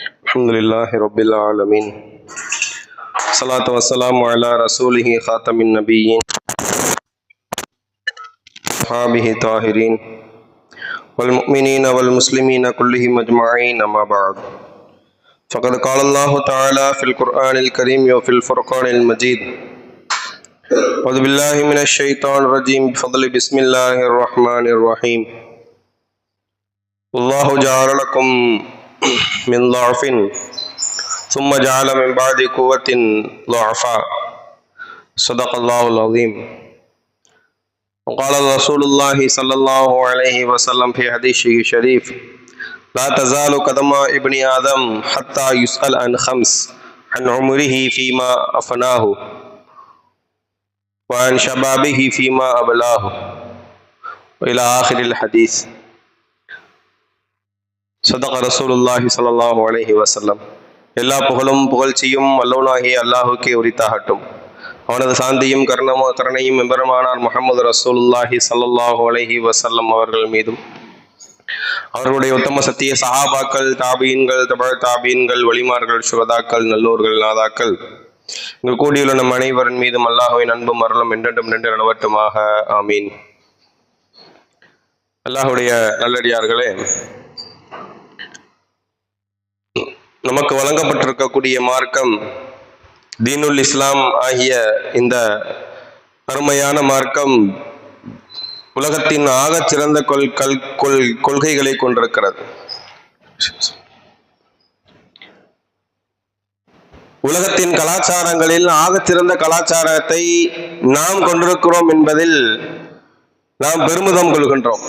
அல்ஹம்துலில்லாஹி ரப்பில் ஆலமீன். ஸலாத்து வஸ்ஸலாமு அலா ரசூலிஹி ஹாத்தமின் நபிய்யீன் ஸஹாபிஹி தாஹிரீன் வல் முஃமினீன வல் முஸ்லிமீன குல்லிஹிம் அஜ்மஈன் அம்மா பஅத். ஃபகத் क़ால அல்லாஹு தஆலா ஃபில் குர்ஆனில் கரீம் வ ஃபில் ஃபுர்கானில் மஜீத். அஊது பில்லாஹி மினஷ் ஷைத்தானிர் ரஜீம். பிஃضل பிஸ்மில்லாஹிர் ரஹ்மானிர் ரஹீம். அல்லாஹு ஜஅல லக்கும் من ضعف ثم جعل من بعد قوة ضعفا صدق الله العظيم. وقال رسول الله صلى الله عليه وسلم في حديثه الشريف: لا تزال قدم ابن آدم حتى يسأل عن خمس: عن عمره فيما أفناه، وعن شبابه فيما أبلاه، وإلى آخر الحديث. சதக ரசூலுல்லாஹி ஸல்லல்லாஹு அலைஹி வஸல்லம். எல்லா புகழும் புகழ்ச்சியும் வல்லவனாகிய அல்லாஹுக்கே உரித்தாகட்டும். அவனது சாந்தியும் கருணையும் எம்பெருமானார் முஹம்மது ரசூலுல்லாஹி ஸல்லல்லாஹு அலைஹி வஸல்லம் அவர்கள் மீதும், அவர்களுடைய உத்தம சத்திய சஹாபாக்கள், தாபீன்கள், தபஅ தாபீன்கள், வலிமார்கள், சுஹதாக்கள், நல்லோர்கள், நாதாக்கள், இங்கு கூடியுள்ள நம் அனைவரின் மீதும் அல்லாஹ்வின் அன்பும் அருளும் என்றென்றும் நின்று நிலவட்டுமாக. ஆமீன். அல்லாஹ்வுடைய நல்லடியார்களே, நமக்கு வழங்கப்பட்டிருக்கக்கூடிய மார்க்கம் தீனுல் இஸ்லாம் ஆகிய இந்த அருமையான மார்க்கம் உலகத்தின் ஆகச் சிறந்த கொள்கைகளை கொண்டிருக்கிறது. உலகத்தின் கலாச்சாரங்களில் ஆகச் சிறந்த கலாச்சாரத்தை நாம் கொண்டிருக்கிறோம் என்பதில் நாம் பெருமிதம் கொள்கின்றோம்.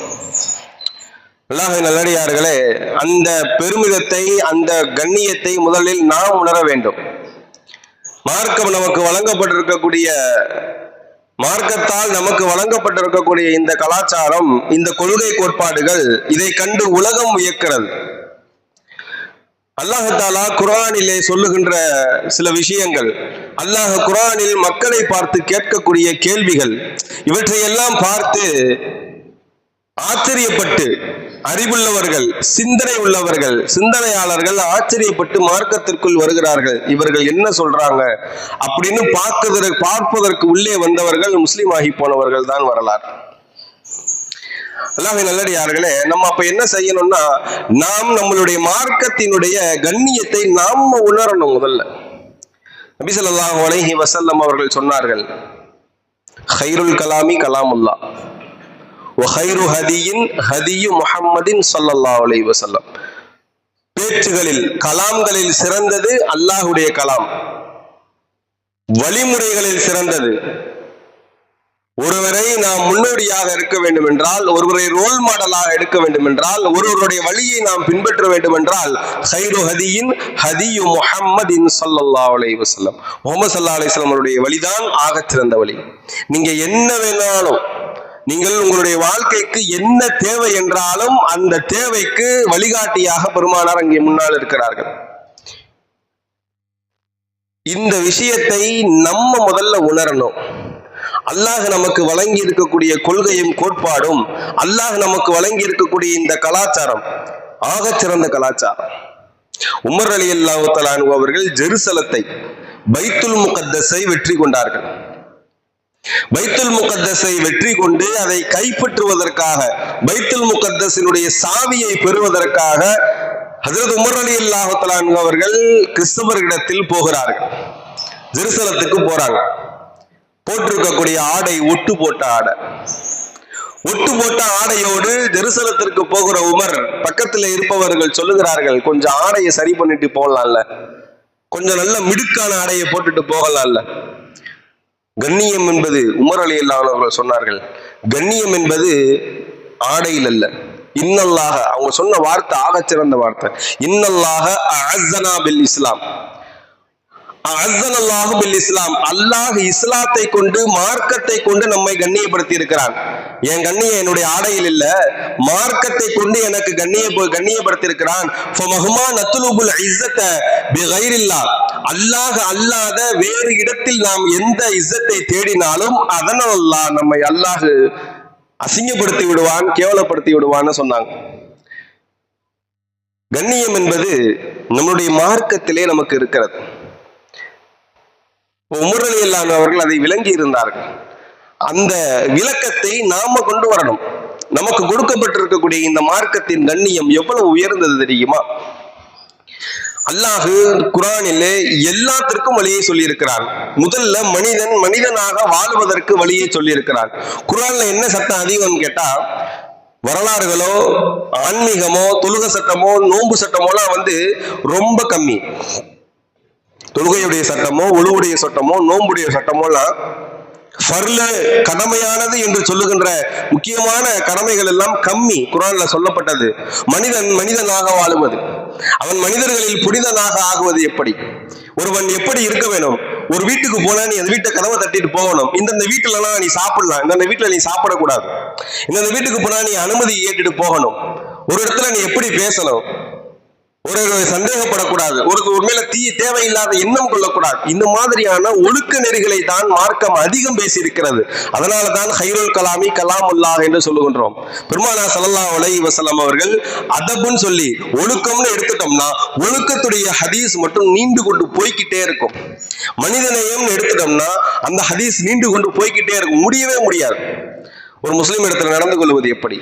அல்லாஹ்வின் நல்லடியார்களே, அந்த பெருமிதத்தை, அந்த கண்ணியத்தை முதலில் நாம் உணர வேண்டும். மார்க்கம் நமக்கு வழங்கப்பட்டிருக்கக்கூடிய, மார்க்கத்தால் நமக்கு வழங்கப்பட்டிருக்கக்கூடிய இந்த கலாச்சாரம், இந்த கொள்கை கோட்பாடுகள், இதை கண்டு உலகம் வியக்கிறது. அல்லாஹ் தஆலா குர்ஆனிலே சொல்லுகின்ற சில விஷயங்கள், அல்லாஹ் குர்ஆனில் மக்களை பார்த்து கேட்கக்கூடிய கேள்விகள், இவற்றையெல்லாம் பார்த்து ஆச்சரியப்பட்டு அறிவுள்ளவர்கள், சிந்தனை உள்ளவர்கள், சிந்தனையாளர்கள் ஆச்சரியப்பட்டு மார்க்கத்திற்குள் வருகிறார்கள். இவர்கள் என்ன சொல்றாங்க அப்படின்னு பார்ப்பதற்கு உள்ளே வந்தவர்கள் முஸ்லீம் ஆகி போனவர்கள் தான் வரலாறு. அல்லாஹ்வின் நல்லடியார்களே, நம்ம அப்ப என்ன செய்யணும்னா, நாம் நம்மளுடைய மார்க்கத்தினுடைய கண்ணியத்தை நாம் உணரணும். முதல்ல நபி ஸல்லல்லாஹு அலைஹி வஸல்லம் அவர்கள் சொன்னார்கள், ഖൈറുல் கலாமி கலாமுல்லாஹ் வஹைரு ஹதியின் ஹதியு முஹம்மதின் ஸல்லல்லாஹு அலைஹி வஸல்லம். பேச்சுகளில், கலாம்களில் சிறந்தது அல்லாஹ்வுடைய கலாம். வழிமுறைகளில் சிறந்தது, ஒருவரை நாம் முன்னோடியாக இருக்க வேண்டும் என்றால், ஒருவரை ரோல் மாடலாக எடுக்க வேண்டும் என்றால், ஒருவருடைய வழியை நாம் பின்பற்ற வேண்டும் என்றால், ഖൈரு ஹதியின் ஹதியு முஹம்மதின் ஸல்லல்லாஹு அலைஹி வஸல்லம், முஹம்மது ஸல்லல்லாஹு அலைஹி வஸல்லம் அவருடைய வழிதான் ஆகச் சிறந்த வழி. நீங்க என்ன வேணாலும், நீங்கள் உங்களுடைய வாழ்க்கைக்கு என்ன தேவை என்றாலும் அந்த தேவைக்கு வழிகாட்டியாக பெருமானார் அங்கே முன்னால் இருக்கிறார்கள். இந்த விஷயத்தை நம்ம முதல்ல உணரணும். அல்லாஹ் நமக்கு வழங்கி இருக்கக்கூடிய கொள்கையும் கோட்பாடும், அல்லாஹ் நமக்கு வழங்கி இருக்கக்கூடிய இந்த கலாச்சாரம் ஆகச் சிறந்த கலாச்சாரம். உமர் ரலியல்லாஹு தஆலா அன்ஹு அவர்கள் ஜெருசலத்தை, பைத்துல் முகத்தஸை வெற்றி கொண்டார்கள். பைத்துல் முகத்தஸை வெற்றி கொண்டு அதை கைப்பற்றுவதற்காக, பைத்துல் முகத்தஸினுடைய சாவியை பெறுவதற்காக ஹஜ்ரத் உமர் ரலியல்லாஹு தஆலா அன்ஹு அவர்கள் கிறிஸ்தவர்களிடத்தில் போகிறார்கள். ஜெருசலத்துக்கு போறாங்க. போட்டிருக்கக்கூடிய ஆடை ஒட்டு போட்ட ஆடை. ஒட்டு போட்ட ஆடையோடு ஜெருசலத்திற்கு போகிற உமர், பக்கத்தில் இருப்பவர்கள் சொல்லுகிறார்கள், கொஞ்சம் ஆடையை சரி பண்ணிட்டு போகலாம்ல, கொஞ்சம் நல்ல மிடுக்கான ஆடையை போட்டுட்டு போகலாம்ல. கண்ணியம் என்பது, உமர் ரலியல்லாஹு அன்ஹு அவர்கள் சொன்னார்கள், கண்ணியம் என்பது ஆடையில் அல்ல. இன்னல்லாஹ, அவங்க சொன்ன வார்த்தை ஆகச் சிறந்த வார்த்தை, இன்னல்லாஹ அஅஸ்ஸனா பில் இஸ்லாம், அஅஸ்ஸனல்லாஹு பில் இஸ்லாம். அல்லாஹ் இஸ்லாத்தை கொண்டு, மார்க்கத்தை கொண்டு நம்மை கண்ணியப்படுத்தி இருக்கிறான். என் கண்ணியம் என்னுடைய ஆடையில் இல்ல, மார்க்கத்தை கொண்டு எனக்கு கண்ணியப்படுத்தி இருக்கிறான். ஃபமஹ்மா நத்லுபுல் இஸ்ஸத பிகைரில்லாஹ், அல்லாஹ் அல்லாத வேறு இடத்தில் நாம் எந்த இஸ்ஸத்தை தேடினாலும் அதனால் நம்மை அல்லாஹ் அசிங்கப்படுத்தி விடுவான், கேவலப்படுத்தி விடுவான்னு சொன்னாங்க. கண்ணியம் என்பது நம்முடைய மார்க்கத்திலே நமக்கு இருக்கிறது. உமர் ரலியல்லாஹு அவர்கள் அதை விளங்கி இருந்தார்கள். அந்த விளக்கத்தை நாம கொண்டு வரணும். நமக்கு கொடுக்கப்பட்டிருக்கக்கூடிய இந்த மார்க்கத்தின் கண்ணியம் எவ்வளவு உயர்ந்தது தெரியுமா? அல்லாஹ் குர்ஆனிலே எல்லாத்திற்கும் வழியை சொல்லி இருக்கிறான். முதல்ல மனிதனாக வாழ்வதற்கு வழியை சொல்லி இருக்கிறான். குர்ஆன்ல என்ன சட்டம் அதிகம் கேட்டா, வரலாறுகளோ ஆன்மீகமோ தொழுகை சட்டமோ நோன்பு சட்டமோலாம் ரொம்ப கம்மி. தொழுகையுடைய சட்டமோ ஒழுவுடைய சட்டமோ நோன்புடைய சட்டமோலாம் ஃபர்ல கடமையானது என்று சொல்லுகின்ற முக்கியமான கடமைகள் எல்லாம் கம்மி. குர்ஆன்ல சொல்லப்பட்டது மனிதனாக வாழுவது, அவன் மனிதர்களில் புனிதனாக ஆகுவது எப்படி, ஒருவன் எப்படி இருக்க வேணும். ஒரு வீட்டுக்கு போனா நீ அந்த வீட்டை கதவை தட்டிட்டு போகணும். இந்த வீட்டுலலாம் நீ சாப்பிடலாம், இந்த வீட்டுல நீ சாப்பிடக்கூடாது. இந்த வீட்டுக்கு போனா நீ அனுமதி ஏற்றுட்டு போகணும். ஒரு இடத்துல நீ எப்படி பேசணும், ஒரு சந்தேகப்படக்கூடாது, ஒரு மேல தேவையில்லாத எண்ணம் கொள்ளக்கூடாது. இந்த மாதிரியான ஒழுக்க நெறிகளை தான் மார்க்கம் அதிகம் பேசியிருக்கிறது. அதனால தான் ஹைருல் கலாமி கலாமுல்லாஹ் என்று சொல்லுகின்றோம். பெருமானார் ஸல்லல்லாஹு அலைஹி வஸல்லம் அவர்கள் அதபுன்னு சொல்லி ஒழுக்கம்னு எடுத்துட்டோம்னா ஒழுக்கத்துடைய ஹதீஸ் மட்டும் நீண்டு கொண்டு போய்கிட்டே இருக்கும். மனிதநேயம் எடுத்துட்டோம்னா அந்த ஹதீஸ் நீண்டு கொண்டு போய்கிட்டே இருக்கும், முடியவே முடியாது. ஒரு முஸ்லிம் இடத்துல நடந்து கொள்வது எப்படி,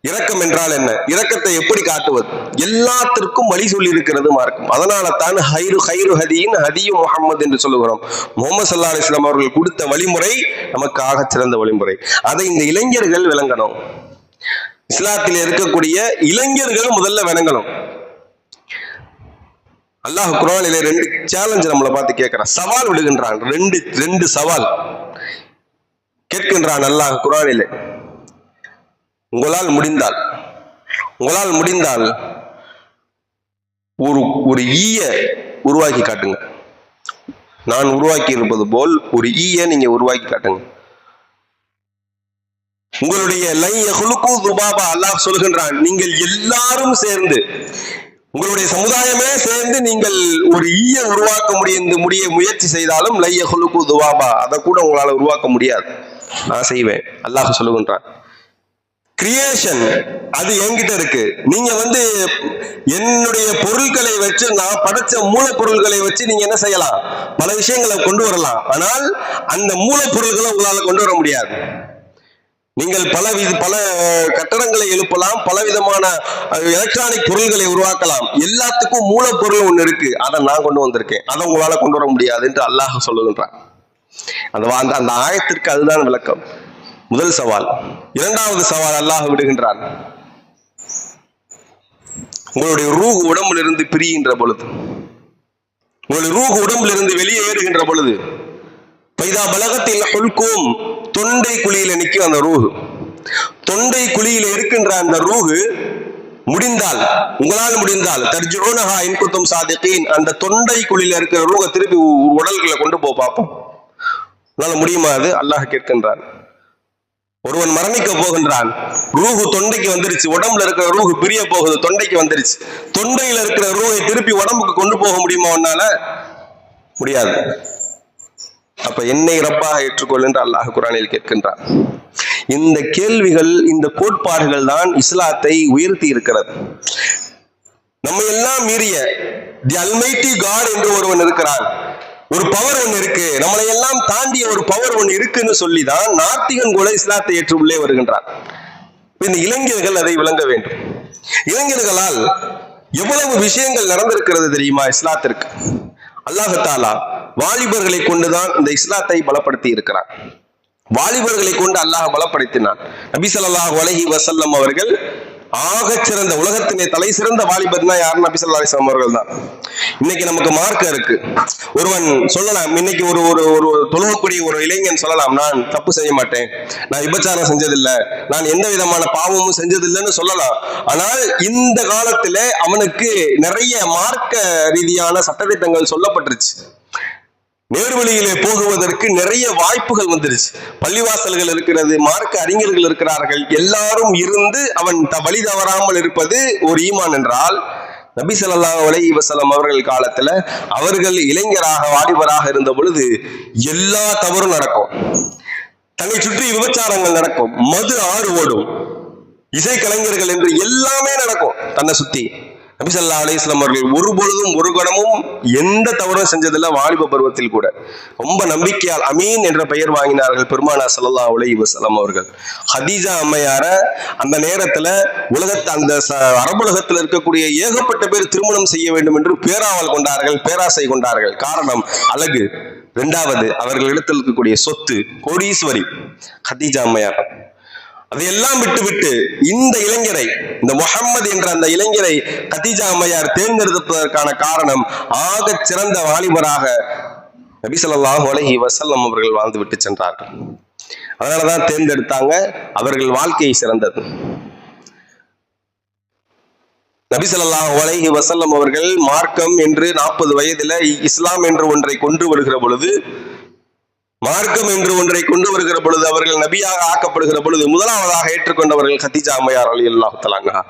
இரக்கம் என்றால் என்ன, இரக்கத்தை எப்படி காட்டுவது, எல்லாத்திற்கும் வழி சொல்லி இருக்கிறது மார்க்கம். அதனால தான் ஹைரு ஹதியின் ஹதியு முஹம்மது என்று சொல்லுகிறோம். முஹம்மது ஸல்லல்லாஹு அலைஹி வஸல்லம் அவர்கள் கொடுத்த வழிமுறை நமக்கு ஆகச் சிறந்த வழிமுறை. அதை இந்த இளைஞர்கள் விளங்கணும். இஸ்லாத்தில் இருக்கக்கூடிய இளைஞர்கள் முதல்ல விளங்கணும். அல்லாஹ் குர்ஆனிலே 2 சேலஞ்ச் நம்மளை பார்த்து கேட்கிறான், சவால் விடுகின்றான். ரெண்டு சவால் கேட்கின்றான் அல்லாஹ் குர்ஆனிலே. உங்களால் முடிந்தால் ஒரு ஈய உருவாக்கி காட்டுங்க. நான் உருவாக்கி இருப்பது போல் ஒரு ஈய நீங்க உருவாக்கி காட்டுங்க. உங்களுடைய லை யஹ்லுகு துபாபா அல்லாஹ் சொல்கின்றான், நீங்கள் எல்லாரும் சேர்ந்து, உங்களுடைய சமுதாயமே சேர்ந்து நீங்கள் ஒரு ஈய உருவாக்க முயற்சி செய்தாலும் லை யஹ்லுகு துபாபா, அதை கூட உங்களால உருவாக்க முடியாது, நான் செய்வேன் அல்லாஹ் சொல்லுகின்றான். கிரியேஷன் அது என்கிட்ட இருக்கு. நீங்க என்னுடைய பொருட்களை வச்சு, நான் படைச்ச மூலப்பொருள்களை வச்சு நீங்க என்ன செய்யலாம், பல விஷயங்களை கொண்டு வரலாம். ஆனால் அந்த மூலப்பொருள்களை உங்களால கொண்டு வர முடியாது. நீங்கள் பல கட்டடங்களை எழுப்பலாம், பலவிதமான எலக்ட்ரானிக் பொருள்களை உருவாக்கலாம். எல்லாத்துக்கும் மூலப்பொருள் ஒண்ணு இருக்கு, அதை நான் கொண்டு வந்திருக்கேன், அதை உங்களால கொண்டு வர முடியாது என்று அல்லாஹ் சொல்லுகின்றான். அந்த ஆயத்திற்கு அதுதான் விளக்கம். முதல் சவால். இரண்டாவது சவால் அல்லாஹ் விடுகின்றான். உங்களுடைய ரூஹ் உடம்பிலிருந்து பிரிகின்ற பொழுது, உங்களுடைய ரூஹ் உடம்பிலிருந்து வெளியே ஏறுகின்ற பொழுது, பைதா பலகத்தில் ஹுல்கும், தொண்டை குழியில நிற்கும் அந்த ரூஹ். தொண்டை குழியில இருக்கின்ற அந்த ரூஹ் உங்களால் முடிந்தால் தர்ஜூனஹா இன் குன்தும் சாதிகீன், அந்த தொண்டை குழியில இருக்கிற ரூஹை திருப்பி உடல்களை கொண்டு பார்ப்போம். உங்களால முடியுமா? அது அல்லாஹ் கேட்கின்றான். ஒருவன் மரணிக்க போகின்றான், ரூஹு தொண்டைக்கு வந்துருச்சு, உடம்புல இருக்கிற ரூஹு பிரிய போகுது, தொண்டைக்கு வந்துருச்சு. தொண்டையில இருக்கிற ரூஹை திருப்பி உடம்புக்கு கொண்டு போக முடியுமா? உன்னால முடியாது. அப்ப என்னை ரப்பாக ஏற்றுக்கொள் என்று அல்லாஹ் குர்ஆனில் கேட்கின்றான். இந்த கேள்விகள், இந்த கோட்பாடுகள் தான் இஸ்லாத்தை உயர்த்தி இருக்கிறது. நம்ம எல்லாம் மீறிய தி அல்மைட்டி காட் என்று ஒருவன் இருக்கிறான், ஒரு பவர் ஒண்ணு இருக்கு, நம்மளை எல்லாம் தாண்டிய ஒரு பவர் ஒண்ணு இருக்குன்னு சொல்லிதான் நாத்திகன் கூட இஸ்லாத்தை ஏற்று உள்ளே வருகின்றான். இந்த இளைஞர்கள் அதை விளங்க வேண்டும். இளைஞர்களால் எவ்வளவு விஷயங்கள் நடந்திருக்கிறது தெரியுமா இஸ்லாத்திற்கு? அல்லாஹ் தஆலா வாலிபர்களை கொண்டுதான் இந்த இஸ்லாத்தை பலப்படுத்தி இருக்கிறான். வாலிபர்களை கொண்டு அல்லாஹ் பலப்படுத்தினான். நபி ஸல்லல்லாஹு அலைஹி வஸல்லம் அவர்கள் ஆகச் சிறந்த, உலகத்திலே தலை சிறந்த வாலிபர்னா யார்? நபி ஸல்லல்லாஹு அலைஹி வஸல்லம் அவர்கள் தான். இன்னைக்கு நமக்கு மார்க்கம் இருக்கு. ஒருவன் சொல்லலாம், இன்னைக்கு ஒரு தொழுகக்கூடிய ஒரு இளைஞன் சொல்லலாம், நான் தப்பு செய்ய மாட்டேன், நான் விபச்சாரம் செஞ்சதில்லை, நான் எந்த விதமான பாவமும் செஞ்சதில்லைன்னு சொல்லலாம். ஆனால் இந்த காலத்திலே அவனுக்கு நிறைய மார்க்க ரீதியான சட்டதிட்டங்கள் சொல்லப்பட்டுருச்சு. நேர்வழியிலே போகுவதற்கு நிறைய வாய்ப்புகள் வந்துருச்சு. பள்ளிவாசல்கள் இருக்கிறது, மார்க்க அறிஞர்கள் இருக்கிறார்கள், எல்லாரும் இருந்து அவன் வழி தவறாமல் இருப்பது ஒரு ஈமான் என்றால், நபி ஸல்லல்லாஹு அலைஹி வஸல்லம் அவர்கள் காலத்துல அவர்கள் இளைஞராக வாலிபராக இருந்த பொழுது எல்லா தவறும் நடக்கும். தன்னை சுற்றி விபச்சாரங்கள் நடக்கும், மது ஆறு ஓடும், இசை கலைஞர்கள் என்று எல்லாமே நடக்கும் தன்னை சுத்தி. நபி ஸல்லல்லாஹு அலைஹி வஸல்லம் அவர்கள் ஒரு பொழுதும் ஒரு கணமும் எந்த தவறும் செஞ்சதில்லை. வாலிப பருவத்தில் கூட ரொம்ப நம்பிக்கையால் அமீன் என்ற பெயர் வாங்கினார்கள் பெருமானார் ஸல்லல்லாஹு அலைஹி வஸல்லம் அவர்கள். ஹதீஜா அம்மையார அந்த நேரத்துல அந்த அரபுலகத்தில் இருக்கக்கூடிய ஏகப்பட்ட பேர் திருமணம் செய்ய வேண்டும் என்று பேராவல் கொண்டார்கள், பேராசை கொண்டார்கள். காரணம் அழகு. இரண்டாவது அவர்களிடத்தில் இருக்கக்கூடிய சொத்து, கோடீஸ்வரி ஹதீஜா அம்மையார். அதையெல்லாம் விட்டு இந்த இளைஞரை, இந்த முஹம்மது என்ற அந்த இளைஞரை கதீஜா அம்மையார் தேர்ந்தெடுப்பதற்கான காரணம் ஆக சிறந்த வாலிபராக நபி ஸல்லல்லாஹு அலைஹி வஸல்லம் அவர்கள் வாழ்ந்து விட்டு சென்றார்கள். அதனாலதான் தேர்ந்தெடுத்தாங்க. அவர்கள் வாழ்க்கை சிறந்தது. நபி ஸல்லல்லாஹு அலைஹி வஸல்லம் அவர்கள் மார்க்கம் என்று 40 வயதுல இஸ்லாம் என்று ஒன்றை கொண்டு வருகிற பொழுது, அவர்கள் நபியாக ஆக்கப்படுகிற பொழுது முதலாவதாக ஏற்றுக்கொண்டவர்கள் கதீஜா அம்மையார் ரலியல்லாஹு தஆலா அன்ஹா.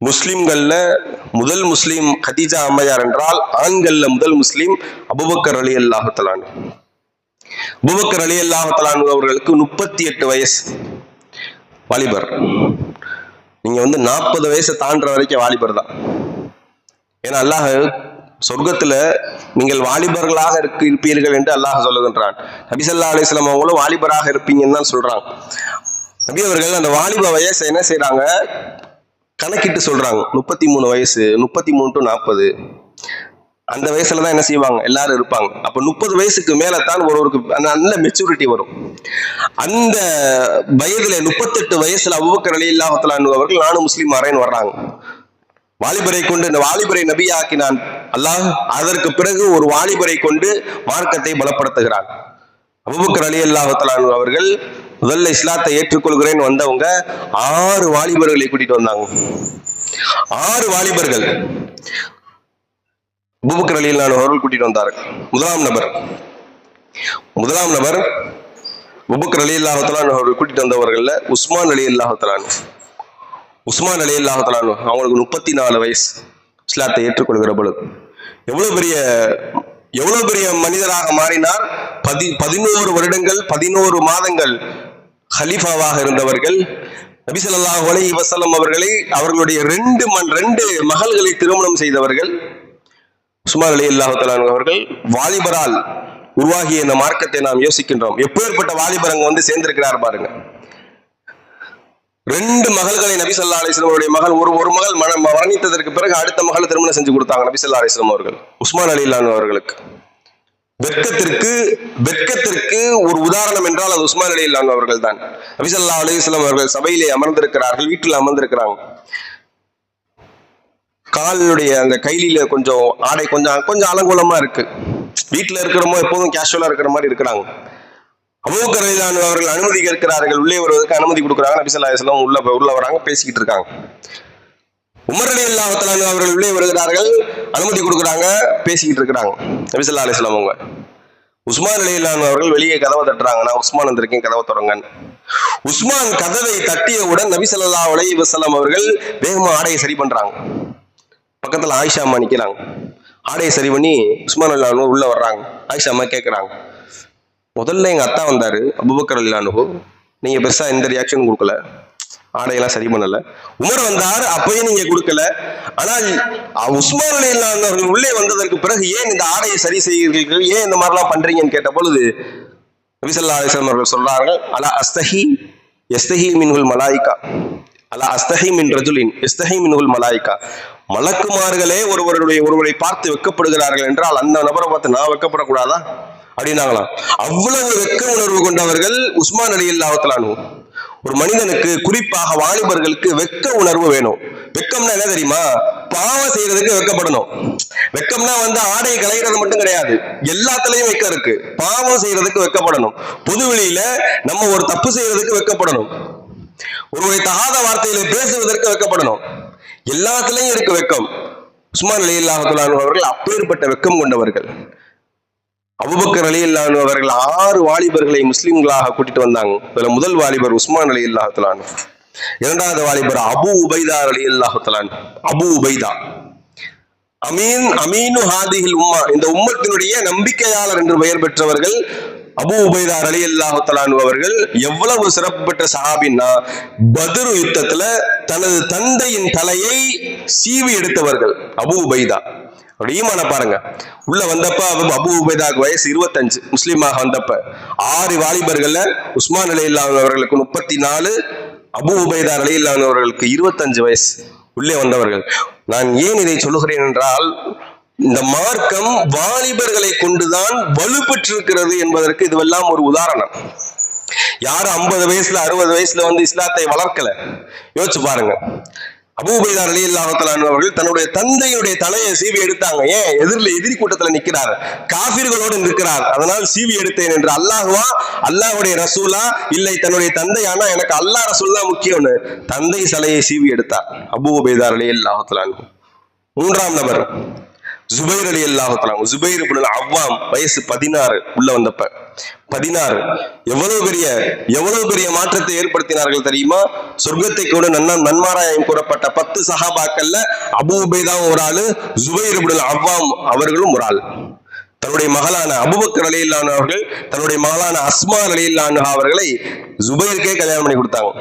முஸ்லிம்கள்ல முதல் முஸ்லிம் கதீஜா அம்மையார் என்றால், ஆண்கள்ல முதல் முஸ்லிம் அபூபக்கர் ரலியல்லாஹு தஆலா அன்ஹு. அபூபக்கர் ரலியல்லாஹு தஆலா அன்ஹு அவர்களுக்கு 38 வயசு, வாலிபர். நீங்க 40 வயசை தாண்டுற வரைக்கும் வாலிபர் தான். ஏன்னா அல்லாஹ் சொர்க்கத்துல நீங்கள் வாலிபர்களாக இருப்பீர்கள் என்று அல்லாஹ் சொல்லுகின்றான். நபி ஸல்லல்லாஹு அலைஹி வஸல்லம் அவங்களும் வாலிபராக இருப்பீங்கன்னு தான் சொல்றாங்க. நபி அவர்கள் அந்த வாலிப வயசை என்ன செய்யறாங்க, கணக்கிட்டு சொல்றாங்க. 33 வயசு, 33 to 40 அந்த வயசுலதான் என்ன செய்வாங்க, எல்லாரும் இருப்பாங்க. அப்ப 30 வயசுக்கு மேலத்தான் ஒருவருக்கு நல்ல மெச்சூரிட்டி வரும். அந்த வயதுல 38 வயசுல அபூபக்கர் ரலியல்லாஹு தஆலா அன்ஹு அவர்கள் நானும் முஸ்லிம் வரேன்னு வர்றாங்க. வாலிபரை கொண்டு இந்த வாலிபரை நபியாக்கினான் அல்லாஹ். அதற்கு பிறகு ஒரு வாலிபரை கொண்டு மார்க்கத்தை பலப்படுத்துகிறான். அபூபக்கர் ரலியல்லாஹு தஆலா அன்ஹு அவர்கள் முதல்ல இஸ்லாத்தை ஏற்றுக்கொள்கிறேன் வந்தவங்க 6 வாலிபர்களை கூட்டிட்டு வந்தாங்க. 6 வாலிபர்கள் அபூபக்கர் ரலியல்லாஹு அன்ஹு அவர்கள் கூட்டிட்டு வந்தார்கள். முதலாம் நபர் அபூபக்கர் ரலியல்லாஹு தஆலா அன்ஹு அவர்கள் கூட்டிட்டு வந்தவர்கள்ல உஸ்மான் ரலியல்லாஹு தஆலா அன்ஹு. உஸ்மான் ரலியல்லாஹு தஆலா அன்ஹு அவங்களுக்கு 34 வயசு. இஸ்லாத்தை ஏற்றுக்கொள்கிற பொழுது எவ்வளவு பெரிய மனிதராக மாறினார். 11 வருடங்கள் 11 மாதங்கள் ஹலீஃபாவாக இருந்தவர்கள். நபி ஸல்லல்லாஹு அலைஹி வஸல்லம் அவர்களை அவர்களுடைய 2 மகள்களை திருமணம் செய்தவர்கள். உஸ்மான் ரலியல்லாஹு தஆலா அன்ஹு அவர்கள் வாலிபரால் உருவாகிய இந்த மார்க்கத்தை நாம் யோசிக்கின்றோம். எப்பேற்பட்ட வாலிபர் அங்க சேர்ந்திருக்கிறார் பாருங்க. 2 மகள்களை நபி ஸல்லல்லாஹு அலைஹி வஸல்லம் அவருடைய மகள் ஒரு மகள் மரணித்ததற்கு பிறகு அடுத்த மகளை திருமணம் செஞ்சு கொடுத்தாங்க நபி ஸல்லல்லாஹு அலைஹி வஸல்லம் அவர்கள் உஸ்மான் ரலியல்லாஹு அன்ஹு அவர்களுக்கு. வெட்கத்திற்கு ஒரு உதாரணம் என்றால் அது உஸ்மான் ரலியல்லாஹு அன்ஹு அவர்கள் தான். நபி ஸல்லல்லாஹு அலைஹி வஸல்லம் அவர்கள் சபையிலே அமர்ந்திருக்கிறார்கள், வீட்டில் அமர்ந்திருக்கிறாங்க. காலுடைய அந்த கையில கொஞ்சம் ஆடை கொஞ்சம் அலங்கோலமா இருக்கு. வீட்டுல இருக்கிறமோ எப்போதும் கேஷுவலா இருக்கிற மாதிரி இருக்கிறாங்க. அபூபக்கர் ரலியல்லாஹு அன்ஹு அவர்கள் அனுமதி கேட்கிறார்கள், உள்ளே வருவதற்கு அனுமதி கொடுக்குறாங்க. நபி ஸல்லல்லாஹு அலைஹி வஸல்லம் உள்ள வராங்க, பேசிக்கிட்டு இருக்காங்க. உமர் ரலியல்லாஹு தஆலா அன்ஹு அவர்கள் உள்ளே வருகிறார்கள், அனுமதி கொடுக்குறாங்க, பேசிக்கிட்டு இருக்கிறாங்க நபி ஸல்லல்லாஹு அலைஹி வஸல்லம் அவங்க. உஸ்மான் ரலியல்லாஹு அன்ஹு அவர்கள் வெளியே கதவை தட்டுறாங்க, நான் உஸ்மான் வந்திருக்கேன், கதவை திறங்கன்னு. உஸ்மான் கதவை தட்டியவுடன் நபி ஸல்லல்லாஹு அலைஹி வஸல்லம் அவர்கள் வேகமா ஆடையை சரி பண்றாங்க. பக்கத்துல ஆயிஷா அம்மா நிக்கிறாங்க. ஆடையை சரி பண்ணி உஸ்மான் ரலியல்லாஹு அன்ஹு உள்ள வர்றாங்க. ஆயிஷா அம்மா கேட்கறாங்க, முதல்ல எங்க அத்தா வந்தாரு அபூபக்கர் ரலியல்லாஹு அன்ஹு, நீங்க பெருசா எந்த ரியாக்ஷன் கொடுக்கல, ஆடையெல்லாம் சரி பண்ணல. உமர் வந்தார், அப்பயும் நீங்க கொடுக்கல. ஆனால் உஸ்மான் ரலியல்லாஹு அன்ஹு அவர்கள் உள்ளே வந்ததற்கு பிறகு ஏன் இந்த ஆடையை சரி செய்கிறீர்கள், ஏன் இந்த மாதிரிலாம் பண்றீங்கன்னு கேட்ட பொழுது நபி ஸல்லல்லாஹு அலைஹி வஸல்லம் அவர்கள் சொல்றார்கள், அலா அஸ்தஹி யஸ்தஹி மின்ஹுல் மலாயிகா, அலா அஸ்தஹி மின் ரஜுலின் யஸ்தஹி மின்ஹுல் மலாயிகா. மலக்குமார்களே ஒருவரை பார்த்து வெட்கப்படுகிறார்கள் என்றால் அந்த நபரை பார்த்து நான் வெட்கப்படக்கூடாதா அப்படின்னாங்களாம். அவ்வளவு வெட்க உணர்வு கொண்டவர்கள் உஸ்மான் ரலியல்லாஹு தஆலா அன்ஹு. ஒரு மனிதனுக்கு, குறிப்பாக வாலிபர்களுக்கு வெட்க உணர்வு வேணும். வெட்கம்னா என்ன தெரியுமா, பாவம் செய்யறதுக்கு வெட்கப்படணும். வெட்கம்னா ஆடையை களைகிறது மட்டும் கிடையாது, எல்லாத்துலயும் வெட்கம் இருக்கு. பாவம் செய்யறதுக்கு வெட்கப்படணும், பொதுவெளியில நம்ம ஒரு தப்பு செய்யறதுக்கு வெட்கப்படணும், ஒருவரை தகாத வார்த்தையில பேசுவதற்கு வெட்கப்படணும், எல்லாத்துலயும் இருக்கு வெட்கம். உஸ்மான் ரலியல்லாஹு தஆலா அன்ஹு அவர்கள் அப்பேற்பட்ட வெட்கம் கொண்டவர்கள். அபூபக்கர் ரலியல்லாஹு அன்ஹு அவர்கள் 6 வாலிபர்களை முஸ்லிம்களாக கூட்டிட்டு வந்தாங்க. அதுல முதல் வாலிபர் உஸ்மான் ரலியல்லாஹு தஆலா அன்ஹு. இரண்டாவது வாலிபர் அபூ உபைதா ரலியல்லாஹு தஆலா அன்ஹு. அபூ உபைதா அமீனு ஹாதிஹில் உம்மா, இந்த உம்மத்தினுடைய நம்பிக்கையாளர் என்று பெயர் பெற்றவர்கள் அபூ உபைதா ரலியல்லாஹு தஆலா அன்ஹு அவர்கள் எவ்வளவு சிறப்பு பெற்ற சஹாபின்னா, பத்ர் யுத்தத்துல தனது தந்தையின் தலையை சீவி எடுத்தவர்கள் அபூ உபைதா. அவருடைய ஈமான பாருங்க. உள்ள வந்தப்ப அபூ உபைதாக்கு வயசு 25, முஸ்லீமாக வந்தப்ப 6 வாலிபர்கள்ல உஸ்மான் ரலியல்லாஹு அன்ஹு அவர்களுக்கு 34, அபூ உபைதா ரலியல்லாஹு அன்ஹு அவர்களுக்கு 25 வயசு உள்ளே வந்தவர்கள். நான் ஏன் இதை சொல்லுகிறேன் என்றால், இந்த மார்க்கம் வாலிபர்களை கொண்டுதான் வலுப்பெற்றிருக்கிறது என்பதற்கு இதுவெல்லாம் ஒரு உதாரணம். யாரும் 50 வயசுல 60 வயசுல வந்து இஸ்லாத்தை வளர்க்கல. யோசிச்சு பாருங்க. அபூ உபைதா ரலியல்லாஹு தஆலா அன்ஹு அவர்கள் தன்னுடைய தந்தையுடைய தலையை சீவி எடுத்தாங்க. ஏன்? எதிரி கூட்டத்துல நிக்கிறார், காபிர்களோடு நிற்கிறார், அதனால் சீவி எடுத்தேன் என்று. அல்லாஹ்வா, அல்லாஹ்வுடைய ரசூலா, இல்லை தன்னுடைய தந்தையானா, எனக்கு அல்லாஹ் ரசூல் தான் முக்கியம்னு தந்தை தலையை சீவி எடுத்தார் அபூ உபைதா ரலியல்லாஹு தஆலா அன்ஹு. 3ஆம் நபர் ஜுபைர் ரலியல்லாஹு தஆலா. ஜுபைர் இப்னு அவ்வாம் வயசு 16 உள்ள வந்தப்ப 16. எவ்வளவு பெரிய மாற்றத்தை ஏற்படுத்தினார்கள் தெரியுமா? சொர்க்கத்தை கூட நன்மாராயம் கூறப்பட்ட 10 சஹாபாக்கள்ல அபூ உபைதாவும் ஒரு ஆளு, ஜுபைர் இப்னு அவ்வாம் அவர்களும் ஒரு ஆள். தன்னுடைய மகளான அபூபக்கர் ரலியல்லாஹு அன்ஹு அவர்கள் தன்னுடைய மகளான அஸ்மா ரலியல்லாஹு அன்ஹா அவர்களை ஜுபைருக்கே கல்யாணம் பண்ணி கொடுத்தாங்க.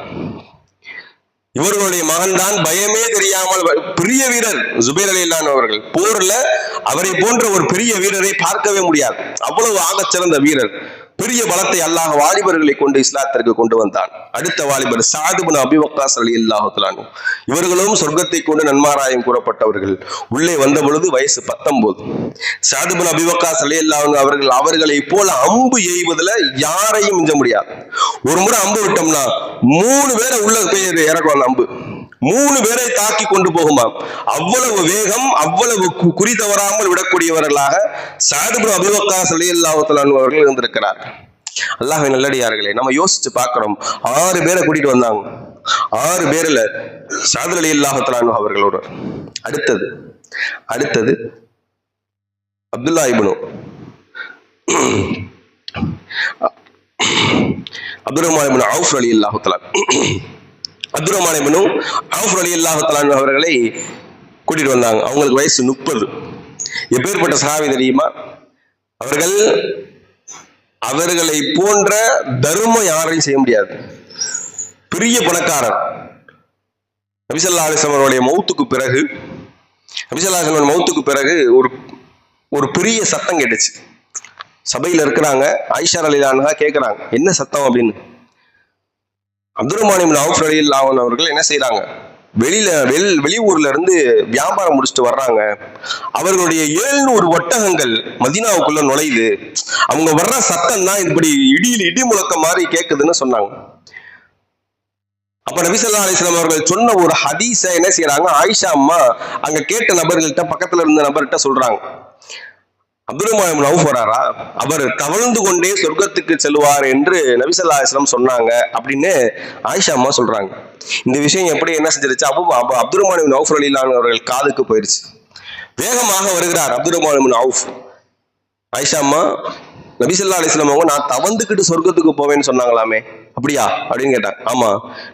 இவர்களுடைய மகன் தான் பயமே தெரியாமல் பெரிய வீரர் ஜுபைர் ரலியல்லாஹு அன்ஹு அவர்கள். போர்ல அவரை போன்ற ஒரு பெரிய வீரரை பார்க்கவே முடியாது. அவ்வளவு ஆகச்சிறந்த வீரர். பெரிய பலத்தை அல்லாஹ் வாலிபர்களை கொண்டு இஸ்லாத்திற்கு கொண்டு வந்தான். அடுத்த வாலிபர் சஅத் இப்னு அபீ வக்காஸ் ரலியல்லாஹு தஆலா அன்ஹு. இவர்களும் சொர்க்கத்தை கொண்டு நன்மாராயம் கூறப்பட்டவர்கள். உள்ளே வந்த பொழுது வயசு 19. சஅத் இப்னு அபீ வக்காஸ் ரலியல்லாஹு அன்ஹு அவர்கள் அவர்களை போல அம்பு எய்வதுல யாரையும் மிஞ்ச முடியாது. ஒரு முறை அம்பு விட்டோம்னா 3 பேரை உள்ள போய் இறக்குவாங்க. அம்பு 3 பேரை தாக்கி கொண்டு போகுமா. அவ்வளவு வேகம், அவ்வளவு குறி தவறாமல் விடக்கூடியவர்களாக சஅத் இப்னு அபீ வக்காஸ் ரலியல்லாஹு தஆலா அன்ஹு அவர்கள் இருந்திருக்கிறார். அல்லாஹ்வின் நல்லடியார்களே, நம்ம யோசிச்சு பார்க்கிறோம். 6 பேரை கூட்டிட்டு வந்தாங்க. 6 பேர்ல சஅத் ரலியல்லாஹு தஆலா அன்ஹு அவர்களோட அடுத்தது அப்துல்லா இப்னு அப்துர்ரஹ்மான் இப்னு அவுஃப் ரலியல்லாஹு தஆலா அப்துர்ரஹ்மான் இப்னு அவுஃப் ரலியல்லாஹு தஆலா அவர்களை கூட்டிட்டு வந்தாங்க. அவங்களுக்கு வயசு 30. எப்பேற்பட்ட சஹாபி தெரியுமா? அவர்களை போன்ற தர்மம் யாரையும் செய்ய முடியாது. பெரிய பணக்காரர். நபி ஸல்லல்லாஹு அலைஹி வஸல்லம் அவருடைய மௌத்துக்கு பிறகு ஒரு பெரிய சத்தம் கேட்டுச்சு. சபையில இருக்கிறாங்க. ஆயிஷா ரலியல்லாஹு அன்ஹா கேட்கிறாங்க, என்ன சத்தம் அப்படின்னு. அப்துர்ரஹ்மான் இப்னு அவுஃப் ரலியல்லாஹு அன்ஹு அவர்கள் என்ன செய்யறாங்க? வெளியூர்ல இருந்து வியாபாரம் முடிச்சுட்டு வர்றாங்க. அவர்களுடைய 700 ஒட்டகங்கள் மதீனாவுக்குள்ள நுழையுது. அவங்க வர்ற சத்தம் தான் இப்படி இடி முழக்க மாதிரி கேட்குதுன்னு சொன்னாங்க. அப்ப நபி ஸல்லல்லாஹு அலைஹி வஸல்லம் அவர்கள் சொன்ன ஒரு ஹதீஸை என்ன செய்யறாங்க? ஆயிஷா அம்மா அங்க கேட்ட நபர்கள்ட்ட, பக்கத்துல இருந்த நபர்கிட்ட சொல்றாங்க, அப்துர்ரஹ்மான் இப்னு அவுஃப் வராரா, அவர் தவழ்ந்து கொண்டே சொர்க்கத்துக்கு செல்வார் என்று நபி ஸல்லல்லாஹு அலைஹி வஸல்லம் சொன்னாங்க அப்படின்னு ஆயிஷா அம்மா சொல்றாங்க. இந்த விஷயம் எப்படி என்ன செஞ்சிருச்சு? அப்துர்ரஹ்மான் இப்னு அவுஃப் ரலியல்லாஹு அன்ஹு அவர்கள் காதுக்கு போயிருச்சு. வேகமாக வருகிறார் அப்துர்ரஹ்மான் இப்னு அவுஃப். ஆயிஷா அம்மா, நபி ஸல்லல்லாஹு அலைஹி வஸல்லம் அவங்க நான் தவந்துக்கிட்டு சொர்க்கத்துக்கு போவேன்னு சொன்னாங்களாமே, அப்படியா அப்படின்னு கேட்டாங்க. ஆமா,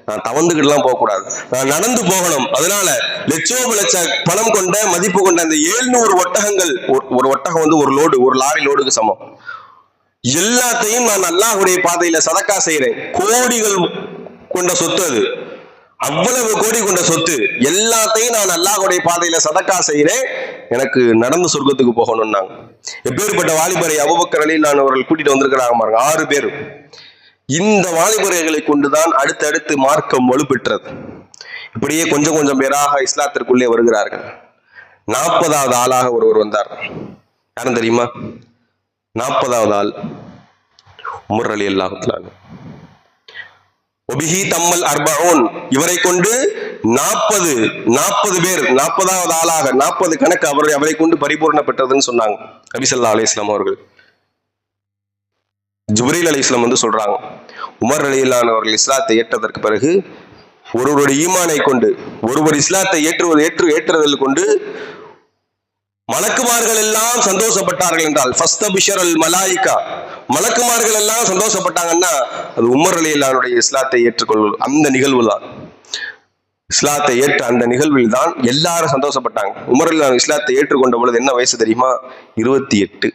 நான் தவந்துக்கிட்டுலாம் போக கூடாது, நான் நடந்து போகணும். அதனால லட்ச பணம் கொண்ட மதிப்பு கொண்ட அந்த 700 ஒட்டகங்கள், ஒரு ஒட்டகம் வந்து ஒரு லாரி லோடுக்கு சமம், எல்லாத்தையும் நான் அல்லாஹ்வுடைய பாதையில சதக்கா செய்யறேன். கோடிகள் கொண்ட சொத்து அது, அவ்வளவு கோடி கொண்ட சொத்து எல்லாத்தையும் நான் அல்லாஹ்வுடைய பாதையில சதக்கா செய்யறேன், எனக்கு நடந்து சொர்க்கத்துக்கு போகணும்னாங்க. எப்பேற்பட்ட வாலிபரை அபூபக்கர் ரலியல்லாஹு அன்ஹு அவர்கள் கூட்டிட்டு வந்திருக்கிறாங்க பாருங்க, 6 பேர். இந்த வாலிபர்களை கொண்டுதான் அடுத்தடுத்து மார்க்கம் வலுப்பெற்றது. இப்படியே கொஞ்சம் பேராக இஸ்லாத்திற்குள்ளே வருகிறார்கள். 40வது ஆளாக ஒருவர் வந்தார். யாரும் தெரியுமா? 40வது ஆள் உமர் ரலியல்லாஹு தஆலா அன்ஹு. ஒபிஹி தம்மல் அர்பஊன், இவரை கொண்டு 40 பேர், 40வது ஆளாக 40 கணக்கு அவரை கொண்டு பரிபூர்ண பெற்றதுன்னு சொன்னாங்க நபி ஸல்லல்லாஹு அலைஹி வஸல்லம் அவர்கள். ஜிப்ரீல் அலைஹிஸ்ஸலாம் வந்து சொல்றாங்க, உமர் ரலியல்லாஹு அன்ஹு அவர்கள் இஸ்லாத்தை ஏற்றதற்கு பிறகு ஒருவருடைய ஈமானை கொண்டு, ஒருவர் இஸ்லாத்தை ஏற்றுவதில் கொண்டு மலக்குமார்கள் எல்லாம் சந்தோஷப்பட்டார்கள் என்றால், ஃபஸ்தபிஷரல் மலாயிகா, மலக்குமார்கள் எல்லாம் சந்தோஷப்பட்டாங்கன்னா அது உமர் ரலியல்லாஹு அன்ஹு இஸ்லாத்தை ஏற்றுக்கொள்வது அந்த நிகழ்வு தான். இஸ்லாத்தை ஏற்ற அந்த நிகழ்வில் தான் எல்லாரும் சந்தோஷப்பட்டாங்க. உமர் ரலியல்லாஹு அன்ஹு இஸ்லாத்தை ஏற்றுக்கொண்ட பொழுது என்ன வயசு தெரியுமா? 28.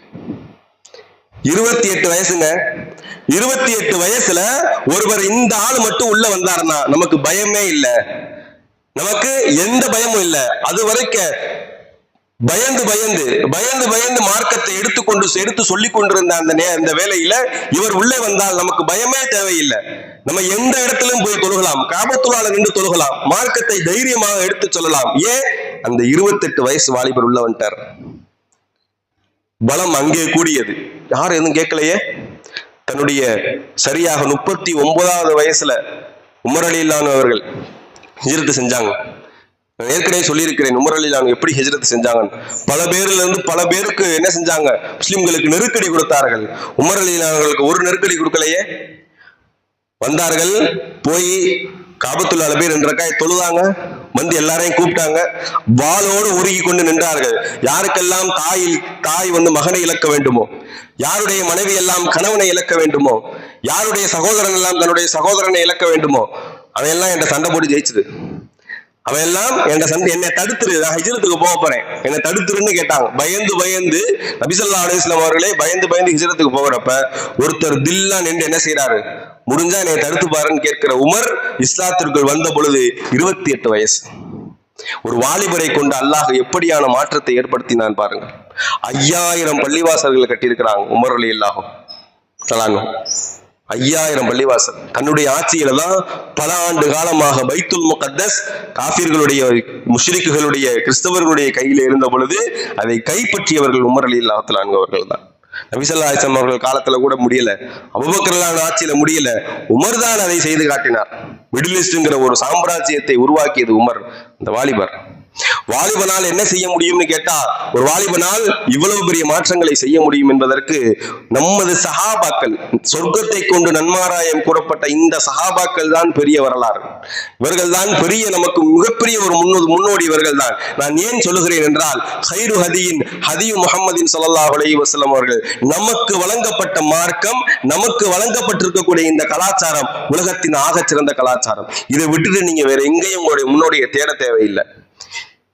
28 வயசுங்க. 28 வயசுல ஒருவர் இந்த ஆள் மட்டும் உள்ள வந்தாருன்னா நமக்கு பயமே இல்லை, நமக்கு எந்த பயமும் இல்லை. அது வரைக்கும் பயந்து பயந்து பயந்து பயந்து மார்க்கத்தை எடுத்து சொல்லிக் கொண்டிருந்த அந்த வேலையில இவர் உள்ளே வந்தால் நமக்கு பயமே தேவையில்லை. நம்ம எந்த இடத்திலும் போய் தொழுகலாம், காபத்துள்ளால நின்று தொழுகலாம், மார்க்கத்தை தைரியமாக எடுத்து சொல்லலாம். ஏன்? அந்த 28 வயசு வாலிபர் உள்ள வந்துட்டார். பலம் அங்கே கூடியது. யாரும் எதுவும் கேட்கலையே. தன்னுடைய சரியாக 39வது வயசுல உமர் ரலியல்லாஹு அவர்கள் ஹிஜ்ரத் செஞ்சாங்க. நான் ஏற்கனவே சொல்லியிருக்கிறேன் உமர் ரலியல்லாஹு எப்படி ஹிஜ்ரத் செஞ்சாங்க. பல பேர்ல இருந்து பல பேருக்கு என்ன செஞ்சாங்க, முஸ்லிம்களுக்கு நெருக்கடி கொடுத்தார்கள். உமர் ரலியல்லாஹு அவர்களுக்கு ஒரு நெருக்கடி கொடுக்கலையே. வந்தார்கள், போய் காபத்துள்ளால போய் 2 ரக்காத் தொழுதாங்க, வந்து எல்லாரையும் கூப்பிட்டாங்க, வாளோடு உருகி கொண்டு நின்றார்கள். யாருக்கெல்லாம் தாய் வந்து மகனை இழக்க வேண்டுமோ, யாருடைய மனைவி எல்லாம் கணவனை இழக்க வேண்டுமோ, யாருடைய சகோதரன் எல்லாம் தன்னுடைய சகோதரனை இழக்க வேண்டுமோ, அவையெல்லாம் என்ற சண்டை போட்டு ஜெயிச்சது. அவையெல்லாம் என்னை தடுத்துரு, நான் ஹிஜ்ரத்துக்கு போக போறேன், என்னை தடுத்துருன்னு கேட்டாங்க. பயந்து பயந்து நபி ஸல்லல்லாஹு அலைஹி வஸல்லம் அவர்களே பயந்து பயந்து ஹிஜ்ரத்துக்கு போகிறப்ப ஒருத்தர் தில்லா நின்று என்ன செய்யறாரு, முடிஞ்சா என்னை தடுத்து பாருன்னு கேட்கிற உமர் இஸ்லாத்திற்குள் வந்த பொழுது 28 வயசு. ஒரு வாலிபரை கொண்டு அல்லாஹ் எப்படியான மாற்றத்தை ஏற்படுத்தினான் பாருங்க. 5000 பள்ளிவாசல்கள் கட்டியிருக்கிறாங்க உமர் ரலியல்லாஹு தஆலா. 5000 பள்ளிவாசல். தன்னுடைய ஆட்சியில தான் பல ஆண்டு காலமாக பைத்துல் முகத்தஸ் காஃபிர்களுடைய முஷ்ரிக்குகளுடைய கிறிஸ்தவர்களுடைய கையில இருந்த பொழுது அதை கைப்பற்றியவர்கள் உமர் ரலியல்லாஹு தஆலா அவர்கள் தான். நபி ஸல்லல்லாஹு அலைஹி வஸல்லம் அவர்கள் காலத்துல கூட முடியல, அபூபக்கர் ஆட்சியில முடியல, உமர் தான் அதை செய்து காட்டினார். மிடில் ஈஸ்ட்ங்கிற ஒரு சாம்ராஜ்யத்தை உருவாக்கியது உமர். அந்த வாலிபனால் என்ன செய்ய முடியும்னு கேட்டா, ஒரு வாலிபனால் இவ்வளவு பெரிய மாற்றங்களை செய்ய முடியும் என்பதற்கு நமது சஹாபாக்கள், சொர்க்கத்தை கொண்டு நன்மாராயம் கூறப்பட்ட இந்த சஹாபாக்கள் தான் பெரிய வரலாறு. இவர்கள் தான் பெரிய, நமக்கு மிகப்பெரிய ஒரு முன்னோடி இவர்கள் தான். நான் ஏன் சொல்லுகிறேன் என்றால், ஹைரு ஹதியின் ஹதியு முஹம்மதின் ஸல்லல்லாஹு அலைஹி வஸல்லம் அவர்கள் நமக்கு வழங்கப்பட்ட மார்க்கம், நமக்கு வழங்கப்பட்டிருக்கக்கூடிய இந்த கலாச்சாரம் உலகத்தின் ஆகச்சிறந்த கலாச்சாரம். இதை விட்டுட்டு நீங்க வேற எங்கேயும் உங்களுடைய முன்னோடியை தேட தேவையில்லை.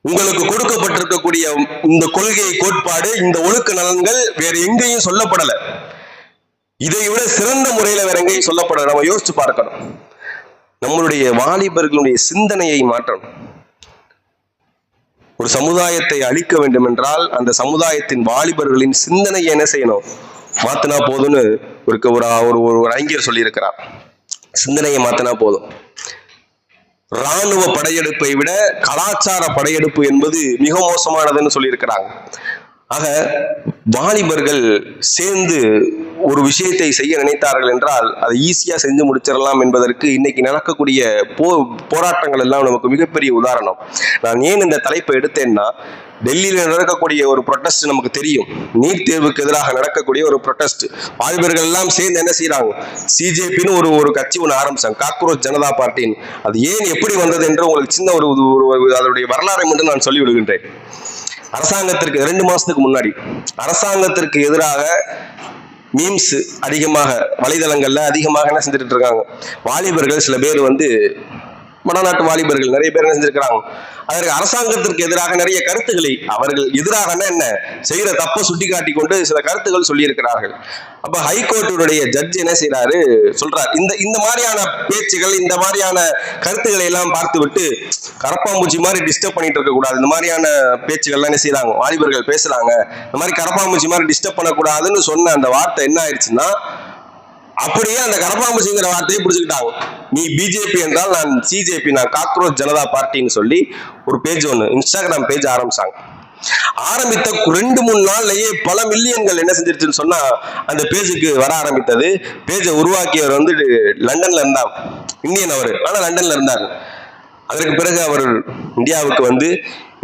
உங்களுக்கு கொடுக்கப்பட்டிருக்கக்கூடிய இந்த கொள்கை கோட்பாடு, இந்த ஒழுக்க நலன்கள் வேற எங்கேயும் சொல்லப்படல. இதை விட சிறந்த முறையில வேற எங்கேயும் சொல்லப்படல. நம்ம யோசிச்சு பார்க்கணும். நம்மளுடைய வாலிபர்களுடைய சிந்தனையை மாற்றணும். ஒரு சமுதாயத்தை அழிக்க வேண்டும் என்றால் அந்த சமுதாயத்தின் வாலிபர்களின் சிந்தனையை என்ன செய்யணும், மாத்தினா போதும்னு ஒரு அறிஞர் சொல்லி இருக்கிறார். சிந்தனையை மாத்தினா போதும். இராணுவ படையெடுப்பை விட கலாச்சார படையெடுப்பு என்பது மிக மோசமானதுன்னு சொல்லியிருக்கிறாங்க. ஆக வாலிபர்கள் சேர்ந்து ஒரு விஷயத்தை செய்ய நினைத்தார்கள் என்றால் அதை ஈஸியா செஞ்சு முடிச்சிடலாம் என்பதற்கு இன்னைக்கு நடக்கக்கூடிய போராட்டங்கள் எல்லாம் நமக்கு மிகப்பெரிய உதாரணம். நான் ஏன் இந்த தலைப்பை எடுத்தேன்னா, டெல்லியில நடக்கக்கூடிய ஒரு ப்ரொட்டஸ்ட் நமக்கு தெரியும். நீட் தேர்வுக்கு எதிராக நடக்கக்கூடிய ஒரு ப்ரொட்டஸ்ட். வாலிபர்கள் எல்லாம் சேர்ந்து என்ன செய்யறாங்க, சிஜேபின்னு ஒரு கட்சி ஒன்று ஆரம்பிச்சாங்க, காக்ரோச் ஜனதா பார்ட்டின்னு. அது ஏன் எப்படி வந்தது என்று உங்களுக்கு சின்ன அதனுடைய வரலாறை மட்டும் நான் சொல்லி விடுகின்றேன். அரசாங்கத்திற்கு 2 மாசத்துக்கு முன்னாடி அரசாங்கத்திற்கு எதிராக மீம்ஸ் அதிகமாக வலைதளங்கள்ல அதிகமாக என்ன செஞ்சுட்டு இருக்காங்க, வாலிபர்கள் சில பேர் வந்து வடநாட்டு வாலிபர்கள் நிறைய பேர் என்ன செஞ்சிருக்கிறாங்க, அதற்கு அரசாங்கத்திற்கு எதிராக நிறைய கருத்துக்களை, அவர்கள் எதிராக என்ன செய்யற தப்பை சுட்டி காட்டி கொண்டு சில கருத்துக்கள் சொல்லி இருக்கிறார்கள். அப்ப ஹைகோர்ட்டுடைய ஜட்ஜ் என்ன செய்யறாரு, சொல்றாரு, இந்த மாதிரியான பேச்சுகள், இந்த மாதிரியான கருத்துக்களை எல்லாம் பார்த்து விட்டு கரப்பாம்பூச்சி மாதிரி டிஸ்டர்ப் பண்ணிட்டு இருக்க கூடாது. இந்த மாதிரியான பேச்சுகள்லாம் என்ன செய்யறாங்க, வாலிபர்கள் பேசுறாங்க, இந்த மாதிரி கரப்பாம்பூச்சி மாதிரி டிஸ்டர்ப் பண்ணக்கூடாதுன்னு சொன்ன அந்த வார்த்தை என்ன ஆயிடுச்சுன்னா, அப்படியே அந்த கரப்பாம்பூச்சிங்கிற வார்த்தையை பிடிச்சுக்கிட்டாங்க. நீ பிஜேபி என்றால் நான் சிஜேபி, நான் காக்ரோச் ஜனதா பார்ட்டின்னு சொல்லி ஒரு பேஜ் ஒன்று இன்ஸ்டாகிராம் பேஜ் ஆரம்பிச்சாங்க. ஆரம்பித்த 2-3 நாள்லயே பல மில்லியன்கள் என்ன செஞ்சிருச்சுன்னு சொன்னா அந்த பேஜுக்கு வர ஆரம்பித்தது. பேஜை உருவாக்கியவர் வந்து லண்டன்ல இருந்தார், இந்தியன் அவர், ஆனா லண்டன்ல இருந்தார். அதற்கு பிறகு அவர் இந்தியாவுக்கு வந்து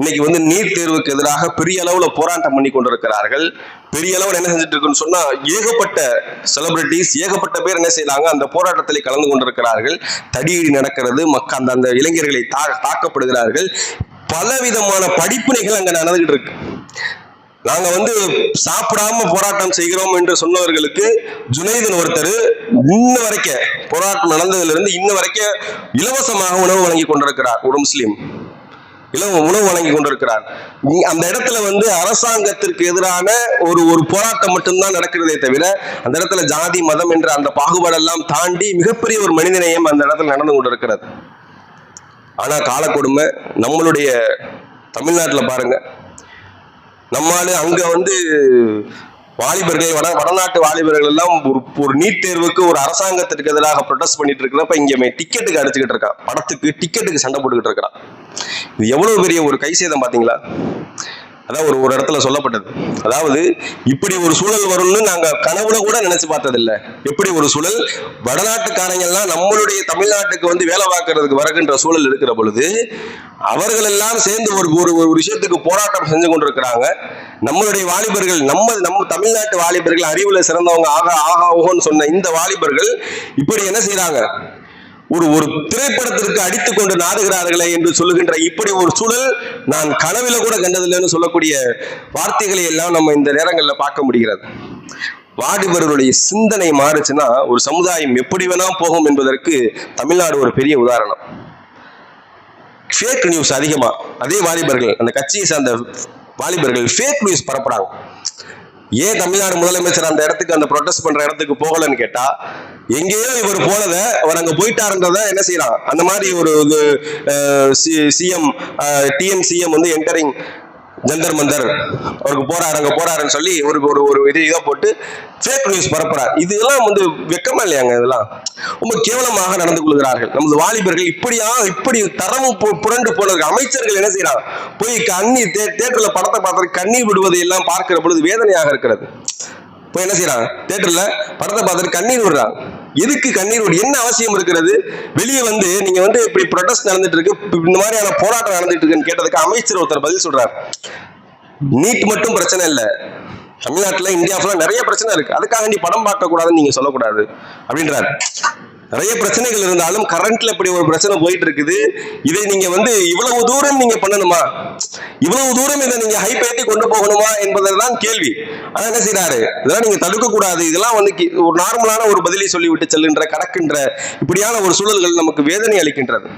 இன்னைக்கு வந்து நீட் தேர்வுக்கு எதிராக பெரிய அளவுல போராட்டம் பண்ணி கொண்டிருக்கிறார்கள். பெரிய அளவுல என்ன செஞ்சுட்டு இருக்குன்னு சொன்னா, ஏகப்பட்ட செலிபிரிட்டிஸ், ஏகப்பட்ட பேர் என்ன செய்யறாங்க, அந்த போராட்டத்தில் கலந்து கொண்டிருக்கிறார்கள். தடியடி நடக்கிறது, அந்த இளைஞர்களை தாக்கப்படுகிறார்கள். பலவிதமான படிப்பினைகள் அங்க நடந்துகிட்டு இருக்கு. நாங்க வந்து சாப்பிடாம போராட்டம் செய்கிறோம் என்று சொன்னவர்களுக்கு ஜுனைதன் ஒருத்தர் இன்ன வரைக்கும் போராட்டம் நடந்ததுல இருந்து இன்ன வரைக்கும் இலவசமாக உணவு வழங்கி கொண்டிருக்கிறார். ஒரு முஸ்லீம் உணவு வழங்கி கொண்டிருக்கிறார். அந்த இடத்துல அரசாங்கத்திற்கு எதிரான ஒரு போராட்டம் மட்டும்தான் நடக்கிறதே தவிர அந்த இடத்துல ஜாதி மதம் என்ற அந்த பாகுபாடெல்லாம் தாண்டி மிகப்பெரிய ஒரு மனிதநேயம் அந்த இடத்துல நடந்து கொண்டிருக்கிறது. ஆனா காலக்கொடுமை நம்மளுடைய தமிழ்நாட்டுல பாருங்க, நம்மால அங்க வாலிபர்கள் வடநாட்டு வாலிபர்கள் எல்லாம் ஒரு நீட் தேர்வுக்கு ஒரு அரசாங்கத்திற்கு எதிராக ப்ரொடெஸ்ட் பண்ணிட்டு இருக்கிறப்ப இங்க டிக்கெட்டுக்கு அடிச்சுக்கிட்டு இருக்கான், படத்துக்கு டிக்கெட்டுக்கு சண்டை போட்டுக்கிட்டு இருக்கிறான். இது எவ்வளவு பெரிய ஒரு கை சேதம் பாத்தீங்களா? அதான் ஒரு இடத்துல சொல்லப்பட்டது, அதாவது இப்படி ஒரு சூழல் வரும்னு நாங்க கனவுல கூட நினைச்சு பார்த்ததில்லை. எப்படி ஒரு சூழல், வடநாட்டுக்காரங்க எல்லாம் நம்மளுடைய தமிழ்நாட்டுக்கு வேலை பார்க்கறதுக்கு வருகின்ற சூழல் இருக்கிற பொழுது அவர்கள் எல்லாம் சேர்ந்து ஒரு விஷயத்துக்கு போராட்டம் செஞ்சு கொண்டிருக்கிறாங்க. நம்மளுடைய வாலிபர்கள், நம்ம தமிழ்நாட்டு வாலிபர்கள் அறிவுல சிறந்தவங்க, ஆகா ஓகோன்னு சொன்ன இந்த வாலிபர்கள் இப்படி என்ன செய்யறாங்க, ஒரு திரைப்படத்திற்கு அடித்துக் கொண்டு நாடுகிறார்களே என்று சொல்லுகின்ற இப்படி ஒரு சூழல் நான் கனவில கூட கண்டதில்லைன்னு சொல்லக்கூடிய வார்த்தைகளை எல்லாம் நம்ம இந்த நேரங்களில் பார்க்க முடிகிறது. வாலிபர்களுடைய சிந்தனை மாறுச்சுன்னா ஒரு சமுதாயம் எப்படி வேணா போகும் என்பதற்கு தமிழ்நாடு ஒரு பெரிய உதாரணம். ஃபேக் நியூஸ் அதிகமா, அதே வாலிபர்கள், அந்த கட்சியை சார்ந்த வாலிபர்கள் ஃபேக் நியூஸ் பரப்புறாங்க. ஏன் தமிழ்நாடு முதலமைச்சர் அந்த இடத்துக்கு, அந்த ப்ரொடெஸ்ட் பண்ற இடத்துக்கு போகலன்னு கேட்டா, எங்கேயோ இவர் போனத அவர் அங்க போயிட்டாருன்றத என்ன செய்யறான், அந்த மாதிரி ஒரு CM DM entering Jantar Mantar அவருக்கு அங்க போறாருன்னு சொல்லி ஒரு இதை போட்டு ஃபேக் நியூஸ் பரப்புறார். இதெல்லாம் வெக்கமா இல்லையாங்க? இதெல்லாம் ரொம்ப கேவலமாக நடந்து கொள்கிறார்கள் நமது வாலிபர்கள். இப்படி தரமும் புரண்டு போனது. அமைச்சர்கள் என்ன செய்யறாங்க, போய் கண்ணீர் தேட்டர்ல படத்தை பார்த்து கண்ணீர் விடுவதை எல்லாம் பார்க்கிற பொழுது வேதனையாக இருக்கிறது. போய் என்ன செய்யறாங்க, தேட்டர்ல படத்தை பார்த்துட்டு கண்ணீர் விடுறாங்க. எதுக்கு கண்ணீர் விடு, என்ன அவசியம் இருக்கிறது? வெளியே நீங்க இப்படி ப்ரொடெஸ்ட் நடந்துட்டு இருக்கு, இந்த மாதிரியான போராட்டம் நடந்துட்டு இருக்குன்னு கேட்டதுக்கு அமைச்சர் ஒருத்தர் பதில் சொல்றாரு, நீட் மட்டும் பிரச்சனை இல்லை, தமிழ்நாட்டுல இந்தியா ஃபுல்லா நிறைய பிரச்சனை இருக்கு, அதுக்காக நீ படம் பார்க்க கூடாதுன்னு நீங்க சொல்லக்கூடாது அப்படின்றாரு. நிறைய பிரச்சனைகள் இருந்தாலும் கரண்ட்ல இப்படி ஒரு பிரச்சனை போயிட்டு இருக்குது, இதை நீங்க இவ்வளவு தூரம் நீங்க பண்ணணுமா, இவ்வளவு தூரம் இதை நீங்க ஹைப் ஏற்றி கொண்டு போகணுமா என்பதுதான் கேள்வி. ஆனா என்ன செய்யறாரு, இதெல்லாம் நீங்க தடுக்க கூடாது, இதெல்லாம் ஒரு நார்மலான ஒரு பதிலை சொல்லிவிட்டு செல்கின்ற கடக்கின்ற இப்படியான ஒரு சூழல்கள் நமக்கு வேதனை அளிக்கின்றது.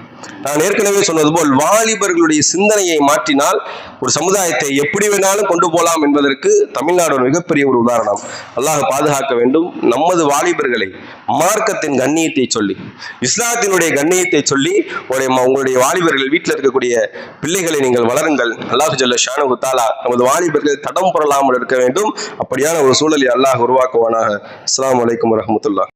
நான் ஏற்கனவே சொன்னது போல் வாலிபர்களுடைய சிந்தனையை மாற்றினால் ஒரு சமுதாயத்தை எப்படி வேணாலும் கொண்டு போகலாம் என்பதற்கு தமிழ்நாடு ஒரு மிகப்பெரிய ஒரு உதாரணம். அல்லாஹ் பாதுகாக்க வேண்டும். நமது வாலிபர்களை மார்க்கத்தின் கண்ணியத்தை சொல்லி, இஸ்லாத்தினுடைய கண்ணியத்தை சொல்லி உங்களுடைய வாலிபர்கள், வீட்டில் இருக்கக்கூடிய பிள்ளைகளை நீங்கள் வளருங்கள். அல்லாஹ் ஜல்ல ஷானஹு தஆலா நமது வாலிபர்கள் தடம் புரளாமல் இருக்க வேண்டும். அப்படியான ஒரு சூழலை அல்லாஹ் உருவாக்குவானாக. அஸ்ஸலாமு அலைக்கும் வரஹ்மத்துல்லாஹ்.